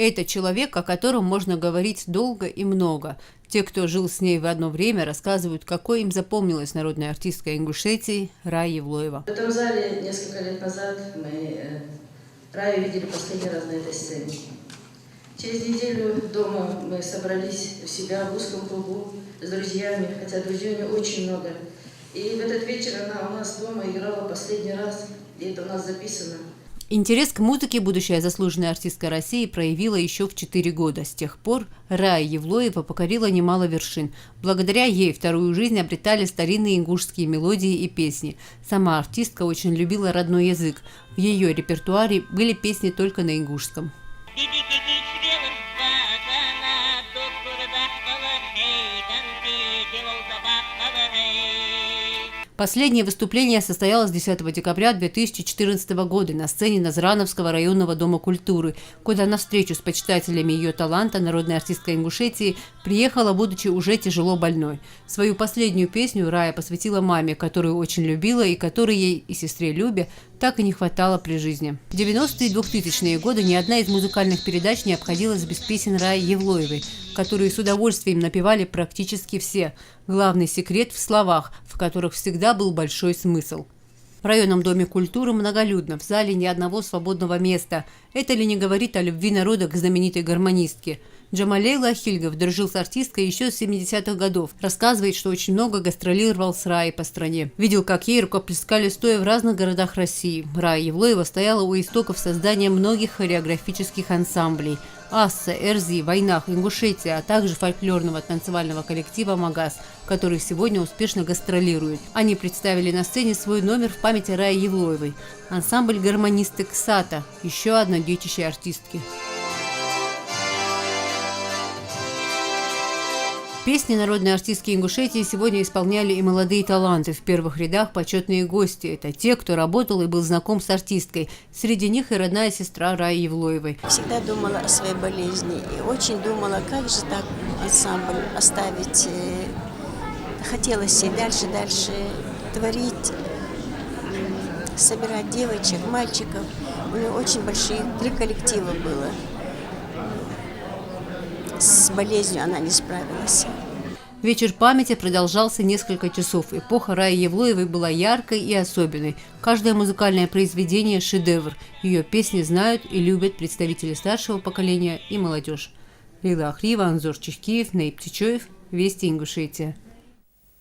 Это человек, о котором можно говорить долго и много. Те, кто жил с ней в одно время, рассказывают, какой им запомнилась народная артистка Ингушетии Рая Евлоева. В этом зале несколько лет назад мы Раю видели последний раз на этой сцене. Через неделю дома мы собрались у себя в узком кругу с друзьями, хотя друзей у нее очень много. И в этот вечер она у нас дома играла последний раз, и это у нас записано. Интерес к музыке будущая заслуженная артистка России проявила еще в 4 года. С тех пор Рая Евлоева покорила немало вершин. Благодаря ей вторую жизнь обретали старинные ингушские мелодии и песни. Сама артистка очень любила родной язык. В ее репертуаре были песни только на ингушском. Последнее выступление состоялось 10 декабря 2014 года на сцене Назрановского районного дома культуры, куда на встречу с почитателями ее таланта народная артистка Ингушетии приехала, будучи уже тяжело больной. Свою последнюю песню Рая посвятила маме, которую очень любила и которой ей и сестре Любе так и не хватало при жизни. В 90-е и 2000-е годы ни одна из музыкальных передач не обходилась без песен Раи Евлоевой, которые с удовольствием напевали практически все. Главный секрет в словах, в которых всегда был большой смысл. В районном доме культуры многолюдно, в зале ни одного свободного места. Это ли не говорит о любви народа к знаменитой гармонистке? Джамалей Лахильгов дружил с артисткой еще с 70-х годов. Рассказывает, что очень много гастролировал с Раей по стране. Видел, как ей рукоплескали стоя в разных городах России. Рая Евлоева стояла у истоков создания многих хореографических ансамблей. Асса, Эрзи, Войнах, Ингушетия, а также фольклорного танцевального коллектива «Магаз», который сегодня успешно гастролирует. Они представили на сцене свой номер в память о Рае Евлоевой. Ансамбль гармонисты «Ксата» – еще одно детище артистки. Песни народной артистки Ингушетии сегодня исполняли и молодые таланты. В первых рядах почетные гости. Это те, кто работал и был знаком с артисткой. Среди них и родная сестра Раи Евлоевой. Всегда думала о своей болезни и очень думала, как же так ансамбль оставить. Хотелось и дальше творить, собирать девочек, мальчиков. У нее очень большие 3 коллектива было. С болезнью она не справилась. Вечер памяти продолжался несколько часов. Эпоха Раи Евлоевой была яркой и особенной. Каждое музыкальное произведение – шедевр. Ее песни знают и любят представители старшего поколения и молодежь. Лила Ахриева, Анзор Чехкиев, Наиб Тичоев, Вести Ингушетия.